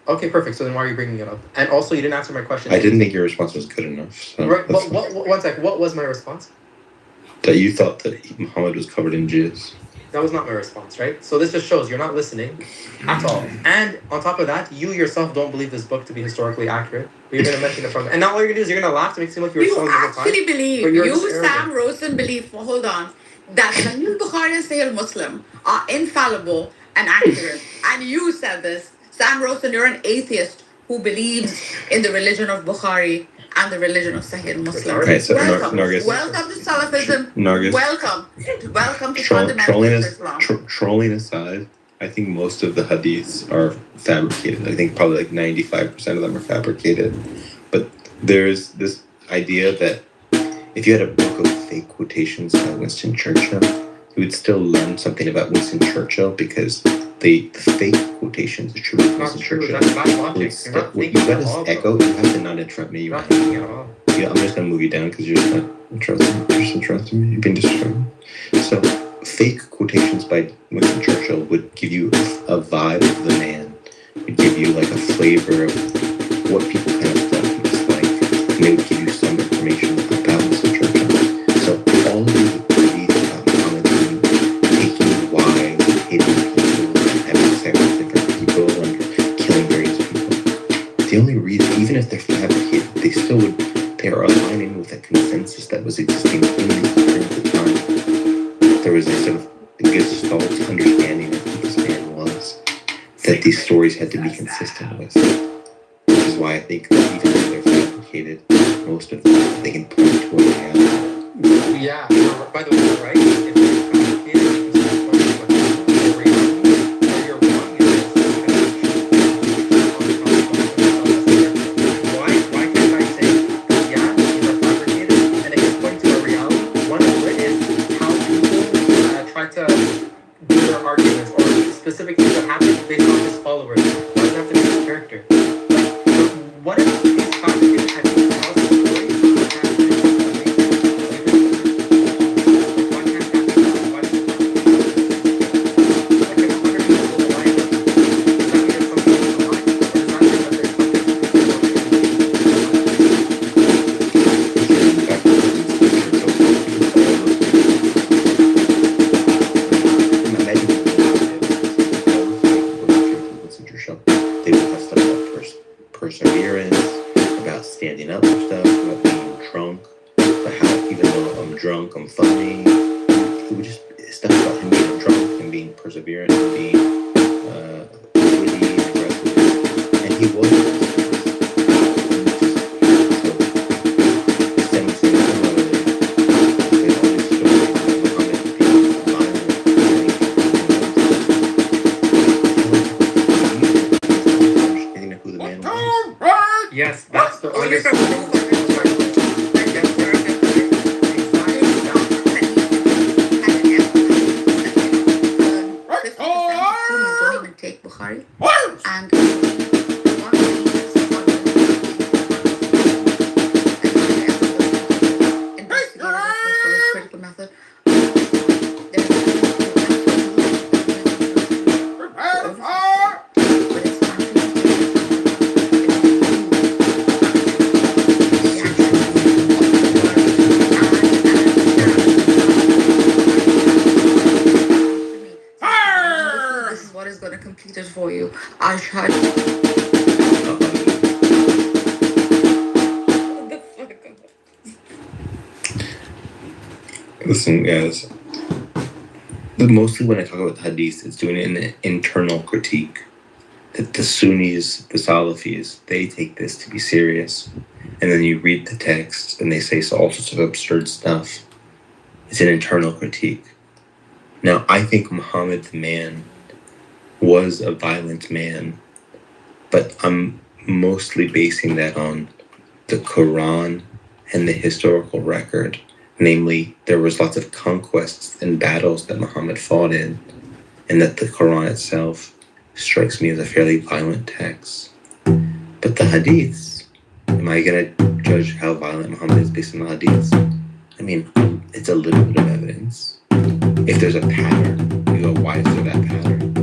Okay, perfect. So then why are you bringing it up? And also, you didn't answer my question. I didn't think your response was good enough. So right. One sec. What was my response? That you thought that Muhammad was covered in jizz. That was not my response, right? So this just shows you're not listening at all. And on top of that, you yourself don't believe this book to be historically accurate. But you're going to mention it from... And now all you're going to do is you're going to laugh to make it seem like you're You the whole time. actually believe, Sam Rosen believe, well, hold on, that Sahih Bukhari and Sahih Muslim are infallible and accurate. And you said this. Sam Rosen, you're an atheist who believes in the religion of Bukhari and the religion of Sahih Muslim. Okay, so welcome. Nargis. Welcome to Salafism. Nargis. Welcome to fundamentalist Islam. Trolling aside, I think most of the hadiths are fabricated. I think probably like 95% of them are fabricated. But there's this idea that if you had a book of fake quotations by Winston Churchill, you would still learn something about Winston Churchill because the fake quotations attributed to Not Winston true. Churchill. That's bad logic. would You're still, not you thinking at gotta all, bro. echo. You have to not interrupt me. You're not thinking at all. Yeah, I'm just gonna move you down because you're just not interrupting me. You've been distracted. So, fake quotations by Winston Churchill would give you a vibe of the man. Would give you like a flavor of what people kind of thought he was like, and they would give you some information about Winston Churchill. So, all of these beliefs about Muhammad taking wives, hating people, having sex with different people, and killing various people. The only reason, even if they're fabricated, they still would. They are aligning with a consensus that was existing in the time. There was a sort of gestalt understanding of who this man was that these stories had to be consistent with. Which is why I think that even though they're fabricated, most of them they can point to a reality. Yeah, by the way, you're right. If they're fabricated, you can still point to what reality. Where you're wrong is why can't I say, yeah, these are fabricated, and they can point to a reality? One of it is how people try to do their arguments, or specific things that happen based on his followers. Why does it have to be his character? What if these fabricated had been tells the story? Why can't that be? Why can't that be? Why does it have to be? Like if 100 people go alive, does that mean there's some people alive? Or does that mean that there's some They would have stuff about perseverance, about standing up for stuff, about being drunk, about how even though I'm drunk, I'm funny. It would just stuff about him being drunk and being perseverant and being witty and aggressive. And he was. Yes, that's the don't even take Bukhari. And critical method. This is what is going to complete it for you. I tried. Listen, guys. Mostly when I talk about the hadith, it's doing an internal critique. That the Sunnis, the Salafis, they take this to be serious. And then you read the text and they say all sorts of absurd stuff. It's an internal critique. Now, I think Muhammad the man was a violent man, but I'm mostly basing that on the Quran and the historical record. Namely, there was lots of conquests and battles that Muhammad fought in, and that the Quran itself strikes me as a fairly violent text. But the hadiths, am I going to judge how violent Muhammad is based on the hadiths? I mean, it's a little bit of evidence. If there's a pattern, you go, why is there that pattern?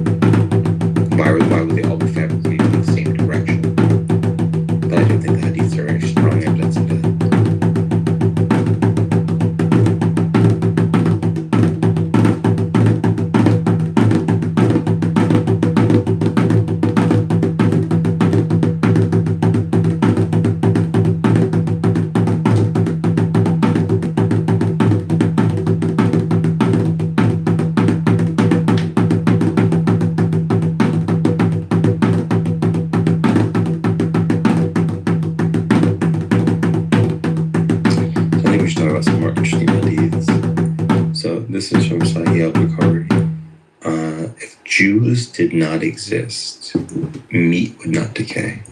Why would they all be fabricated in the same direction? But I don't think the hadiths are very strong evidence of that. This is from Sahih al-Bukhari. If Jews did not exist, meat would not decay.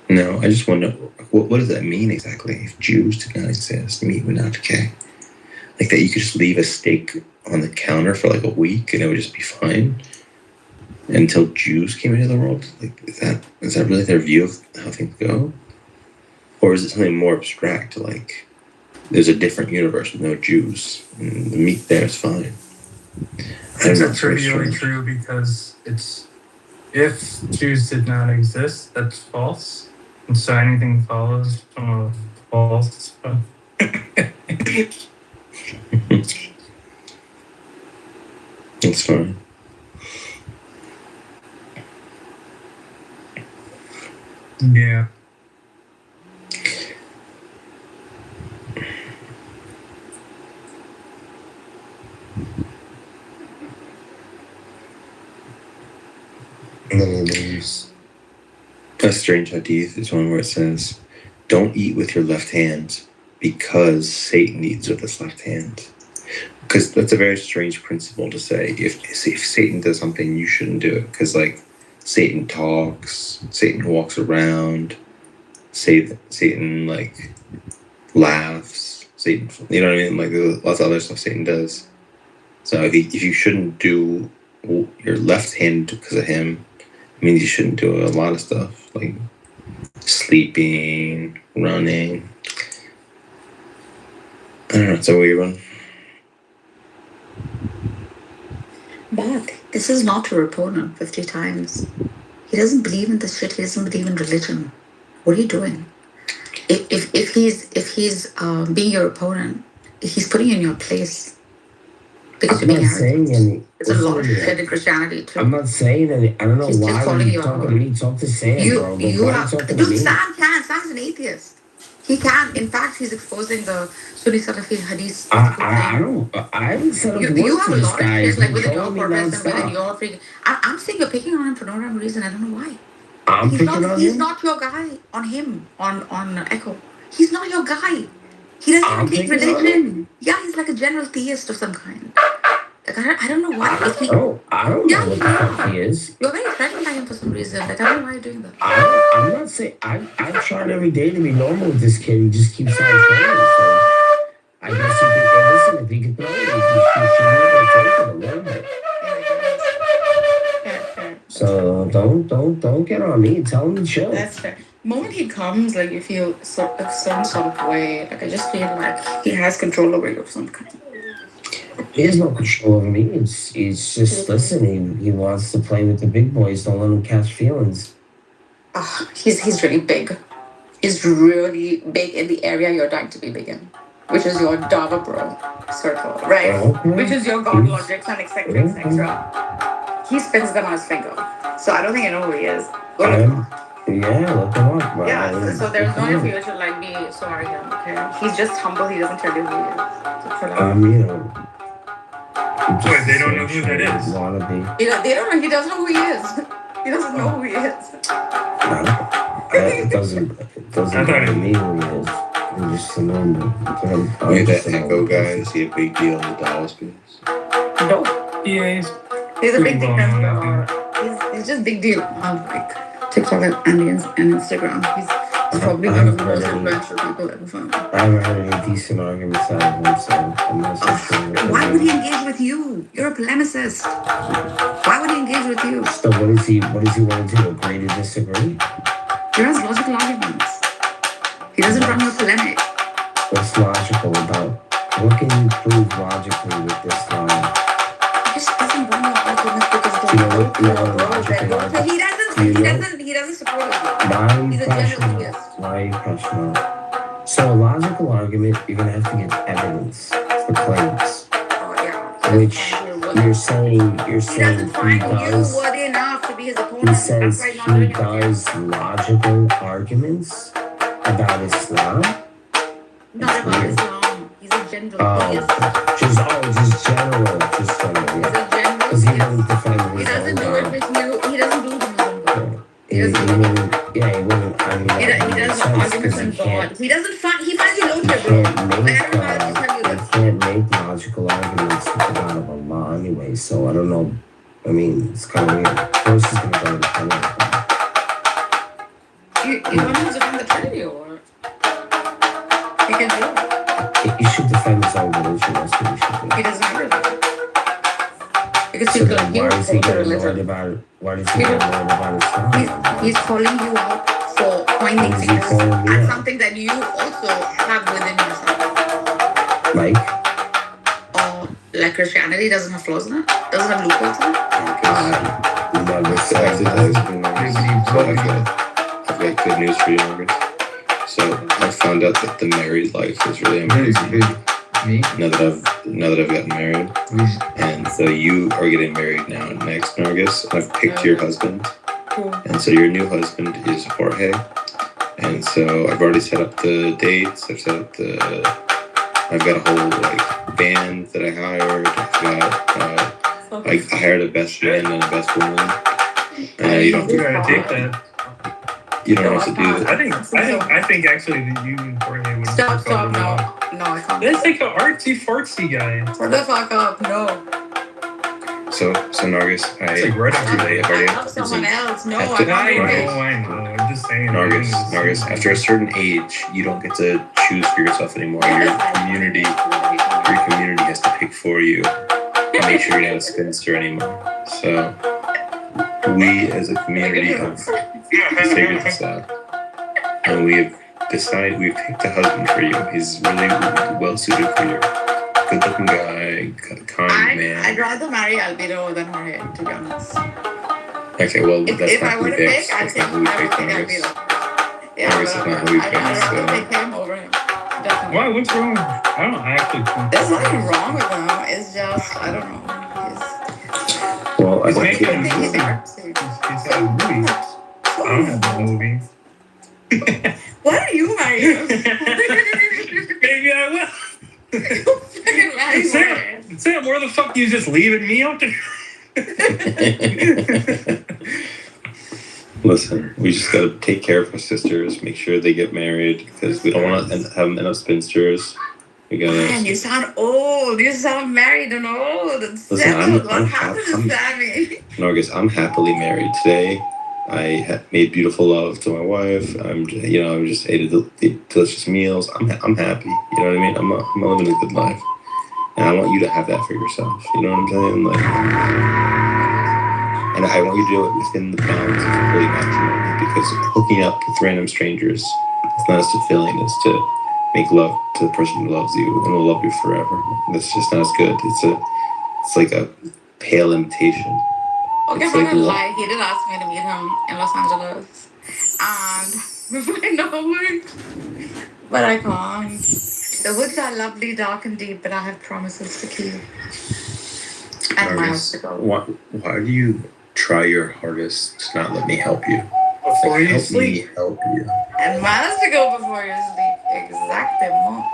No, I just wonder, what does that mean exactly? If Jews did not exist, meat would not decay. Like that you could just leave a steak on the counter for like a week and it would just be fine until Jews came into the world? Like, is that really their view of how things go? Or is it something more abstract, like there's a different universe with no Jews and the meat there is fine? I think that's really true because it's if Jews did not exist, that's false. And so anything follows from a false. It's fine. Yeah. And then he leaves. A strange hadith is one where it says, "Don't eat with your left hand because Satan eats with his left hand." Because that's a very strange principle to say. If Satan does something, you shouldn't do it. Because like Satan talks, Satan walks around, Satan like laughs, Satan, you know what I mean? Like there's lots of other stuff Satan does. So if you shouldn't do your left hand because of him, it means you shouldn't do a lot of stuff like sleeping, running. I don't know. It's a weird one. But this is not your opponent 50 times. He doesn't believe in this shit. He doesn't believe in religion. What are you doing? If he's being your opponent, he's putting you in your place. Because I'm you're being not saying arrogant. any. It's a lot of shit in Christianity too. I'm not saying any. I don't know He's just why calling you you talking out. to me. Talk to Sam, bro. But You why have, you talking dude, to me? Sam can. Sam's an atheist. He can. In fact, he's exposing the Sunni Salafi hadith. I don't. I haven't said a word You to have a this lot of guy. shit He's like been within your trolling me Protestant, within nonstop. your freaking. I'm saying you're picking on him for no rhyme reason. I don't know why. I'm picking on He's him. not your guy. On him. On Echo. He's not your guy. He doesn't I'm even take picking on religion. him. Yeah, he's like a general theist of some kind. Like I don't know why. I don't know what the fuck he is. You're very threatened by him for some reason. Like I don't know why you're doing that. I'm not saying. I've tried every day to be normal with this kid. He just keeps on trolling. So I guess he can. Hey, listen, if he can throw it, he should be able to take it a little bit. Fair. So don't get on me. Tell him to chill. That's fair. The moment he comes, like you feel a certain sort of way. Like I just feel like he has control over you of some kind. He has no control over me. He's just listening. He wants to play with the big boys. Don't let him catch feelings. He's really big. He's really big in the area you're dying to be big in, which is your Dava bro circle, right? Okay. Which is your God logics and etc. He spins them on his finger. So I don't think I know who he is. Go look him up. Yeah, look him up. Bro. Yeah, so there's no need for you to like be so arrogant, okay? He's just humble. He doesn't tell you who he is. So chill out. You know. Wait, they don't know who that is. Wannabe. They don't know. He doesn't know who he is. He doesn't know who he is. It doesn't matter me who he is. I'm just a normal. Wait, that Echo guy, is he a big deal in the Dallas space? No. Yeah, He's a big pretty deal. well known, He's just big deal on like TikTok and Instagram. He's probably one of the most influential people ever found. I haven't heard any decent arguments out of him, so I'm not so sure. Why would he engage with you? You're a polemicist. Why would he engage with you? So what does he want to do? Agree to disagree? He has logical arguments. He doesn't run your polemic. What's logical about? What can you prove logically with this line? He just doesn't run your arguments because Do you know what logical argument? He doesn't support you. He's a general theist. Why are you questioning? So a logical argument, you're gonna have to get evidence for claims. Oh yeah. Which you're saying He doesn't find you does. worthy enough to be his opponent. He says That's why he's not he doing it. does logical arguments about Islam. Not about Islam. He's a general theist. Just general, yeah. Because he doesn't defend his He doesn't own do it God. with you. He doesn't do it with God. He wouldn't. I mean, He that does makes the sense arguments because in he God. can't. He finds you low You here, bro. can't Like, make I don't know how to tell you this. logical arguments out of Allah anyway. So I don't know I mean, it's kind of weird. Of course he's gonna go to the Trinity. You want him to defend the Trinity or what? He can do it. He should defend his own religion. That's what he should do. He doesn't have religion. Because So people then why is he getting annoyed religion. about it? Why does he get annoyed about Islam? He's calling you out for pointing Why is he fingers calling me at out? something that you also have within yourself. Like? Like Christianity doesn't have flaws in it? Doesn't have loopholes in it? I've got good news for you, Margaret. So I found out that the married life is really amazing. Me? Now that I've gotten married, and so you are getting married now next, Nargis. I've picked your husband, and so your new husband is Jorge, and so I've already set up the dates. I've got a whole like band that I hired. I hired a best man and a best woman. You don't You gotta take that. You don't know what to do. I think actually that you and Jorge would Stop, work over well. no, I can't. That's like an artsy fartsy guy. Shut the fuck up, no. So Nargis, It's like right after I've I already love someone else. No, After- I can't do I it. know. I'm just saying. Nargis, after a certain age, you don't get to choose for yourself anymore. Your community has to pick for you and make sure you're not a spinster anymore. So we as a community have figured this out. And we've picked a husband for you. He's really well suited for you. Good looking guy, kind man. I'd rather marry Albedo than Jorge, to be honest. Okay, well, that's If not I who were we to picked. pick, I'd That's pick not who we picked, Albedo. Nargis. Yeah, Nargis is not who we I'd picked, rather so... pick him over him. Definitely. Why? What's wrong? I actually think There's nothing wrong with him. It's just, I don't know. Well, I He's think making a He's movie. artsy. He's got a movie. I don't have a movie. Why are you marry him? Maybe I will. Fucking marry Jorge. Sam, where the fuck you just leaving me out there? Listen, we just gotta take care of our sisters, make sure they get married, because we don't want to have them end up spinsters. We gotta. Man, you sound old. You sound married and old. It's Listen, settled. I'm What happened to Sammy? Nargis, I'm happily married today. I made beautiful love to my wife. I'm just ate delicious meals. I'm happy. You know what I mean? I'm living a good life, and I want you to have that for yourself. You know what I'm saying? Like, and I want you to do it within the bounds of complete matrimony, because hooking up with random strangers, it's not as fulfilling as to make love to the person who loves you and will love you forever. That's just not as good. It's like a pale imitation. Okay, It's I'm like gonna what? lie. He did ask me to meet him in Los Angeles. And I know it. But I can't. The woods are lovely, dark and deep, but I have promises to keep. And miles to go. Why do you try your hardest to not let me help you? Before you help sleep. me help you. And miles to go before you sleep. Exactement.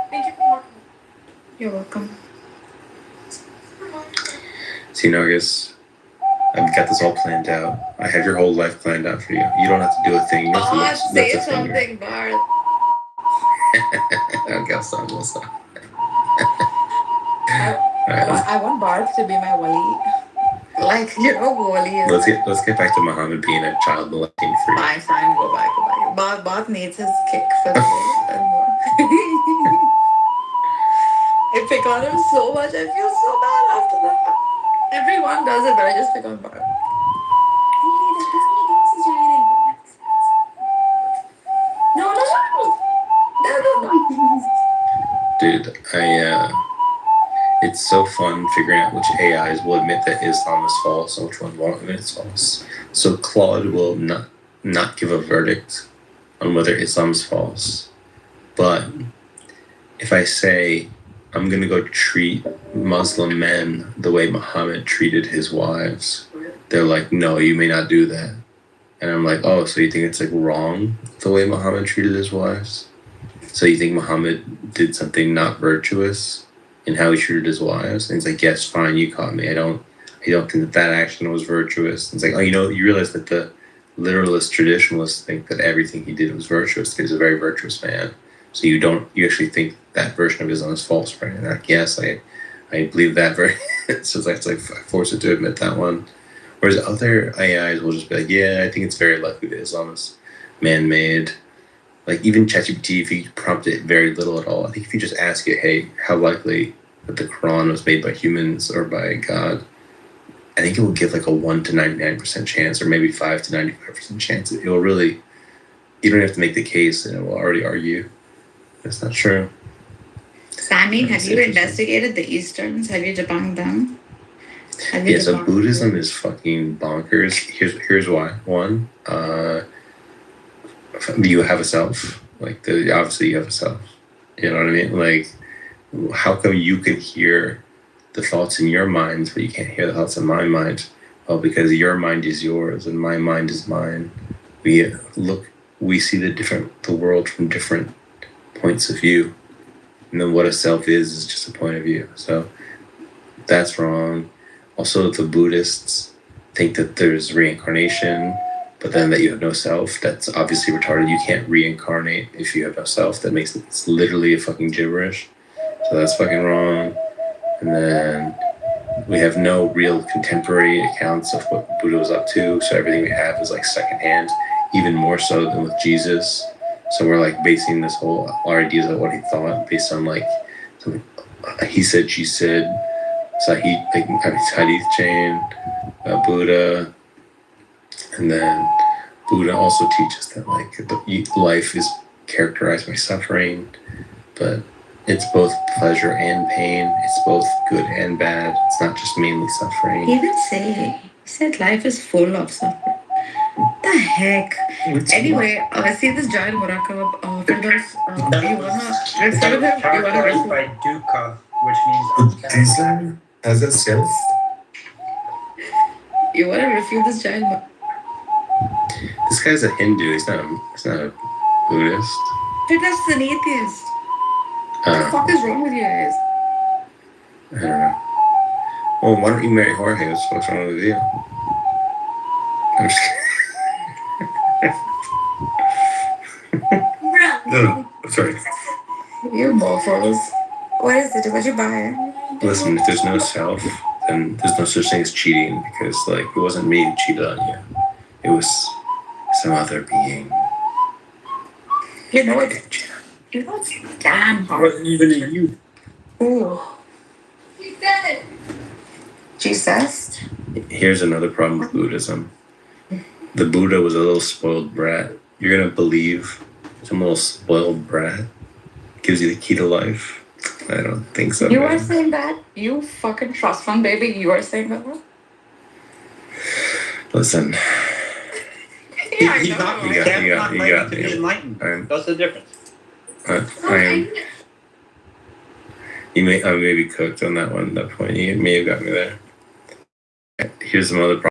Thank you for walking. You're welcome. See, Nargis, I've got this all planned out. I have your whole life planned out for you. You don't have to do a thing. You don't have to Bart, lift say a finger. something, Bart. Okay, I'll stop. I want Bart to be my wali. Like, you know who wali is. Let's get back to Muhammad being a child molesting free. Fine, go back. Bart needs his kick for the day. I pick on him so much, I feel so bad after that. Everyone does it, but I just pick on Bart. No. Dude, it's so fun figuring out which AIs will admit that Islam is false and which one won't admit it's false. So Claude will not give a verdict on whether Islam is false. But if I say I'm gonna go treat Muslim men the way Muhammad treated his wives, they're like, no, you may not do that. And I'm like, oh, so you think it's like wrong the way Muhammad treated his wives? So you think Muhammad did something not virtuous in how he treated his wives? And he's like, yes, fine, you caught me. I don't think that action was virtuous. And it's like, oh, you realize that the literalist traditionalists think that everything he did was virtuous because he's a very virtuous man. So you actually think that version of Islam is false, right? And like, yes, I I believe that very. So it's like force it to admit that one. Whereas other AIs will just be like, yeah, I think it's very likely that Islam is man-made. Like even ChatGPT, if you prompt it very little at all, I think if you just ask it, hey, how likely that the Quran was made by humans or by God, I think it will give like a 1 to 99% chance, or maybe 5 to 95% chance. It will really, you don't have to make the case, and it will already argue that's not true. Sammy, have you investigated the Easterns? Have you debunked them? Yeah, so Buddhism is fucking bonkers. Here's why. One, you have a self. Like obviously you have a self. You know what I mean? Like, how come you can hear the thoughts in your mind, but you can't hear the thoughts in my mind? Well, because your mind is yours and my mind is mine. We see the world from different points of view. And then what a self is just a point of view. So that's wrong. Also, the Buddhists think that there's reincarnation, but then that you have no self. That's obviously retarded. You can't reincarnate if you have no self. That makes it's literally a fucking gibberish. So that's fucking wrong. And then we have no real contemporary accounts of what Buddha was up to. So everything we have is like secondhand, even more so than with Jesus. So we're like basing our ideas of what he thought based on like he said, she said, Sahih, like hadith chain, Buddha, and then Buddha also teaches that like life is characterized by suffering, but it's both pleasure and pain. It's both good and bad. It's not just mainly suffering. He didn't say. He said life is full of suffering. What the heck? Anyway, see this giant Murakab Firdaus. You wanna refute him? You wanna refute? By Dukkha, which means Buddhism as a self. You wanna refute this giant Murakab? This guy's a Hindu. He's not a Buddhist. Firdaus is an atheist. What the fuck is wrong with you guys? I don't know. Well, why don't you marry Jorge? What's wrong with you? I'm just kidding. No, sorry. You mofos. What is it? What'd you buy? Listen, if there's no self, then there's no such thing as cheating, because like it wasn't me who cheated on you. It was some other being. You know what? You know what's damn hard? wasn't even a you. Ooh. He said it. Jesus. Here's another problem with Buddhism. The Buddha was a little spoiled brat. You're gonna believe some little spoiled brat gives you the key to life? I don't think so. You are saying that? You fucking trust fund baby. You are saying that? Listen. Yeah, He's not to be enlightened. That's the difference. I may be cooked on that one. That point, you may have got me there. Here's some other